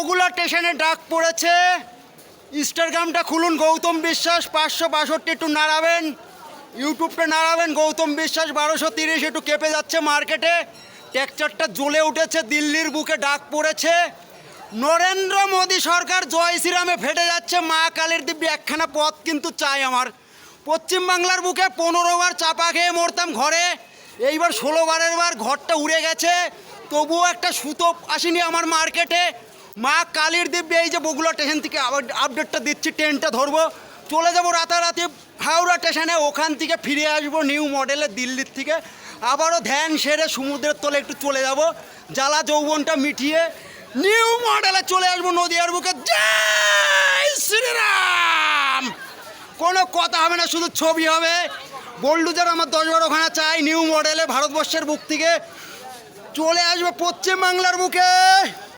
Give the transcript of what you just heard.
বগুড়া স্টেশনে ডাক পড়েছে। ইনস্টাগ্রামটা খুলুন, গৌতম বিশ্বাস 562 একটু নাড়াবেন, ইউটিউবটা নাড়াবেন, গৌতম বিশ্বাস 1230 একটু কেঁপে যাচ্ছে মার্কেটে। টেক্সচারটা জ্বলে উঠেছে, দিল্লির বুকে ডাক পড়েছে। নরেন্দ্র মোদী সরকার জয় শ্রীরামে ফেটে যাচ্ছে। মা কালীর দিব্যি একখানা পথ কিন্তু চাই আমার। পশ্চিমবাংলার বুকে 15 বার চাপা খেয়ে মরতাম ঘরে, এইবার 16 বারের বার ঘরটা উড়ে গেছে, তবুও একটা সুতো আসেনি আমার মার্কেটে। মা কালীর দিব্যি এই যে বগুড়া স্টেশন থেকে আপডেটটা দিচ্ছি, ট্রেনটা ধরবো, চলে যাবো রাতারাতি হাওড়া স্টেশনে, ওখান থেকে ফিরে আসবো নিউ মডেলে দিল্লির থেকে। আবারও ধ্যান সেরে সমুদ্রের তলে একটু চলে যাব, জ্বালা যৌবনটা মিটিয়ে নিউ মডেলে চলে আসবো নদিয়ার বুকে। জয় শ্রীরাম। কোনো কথা হবে না, শুধু ছবি হবে। বোল্ডুজার আমার 10-12খানা চাই নিউ মডেলে, ভারতবর্ষের বুক থেকে চলে আসবে পশ্চিমবাংলার বুকে।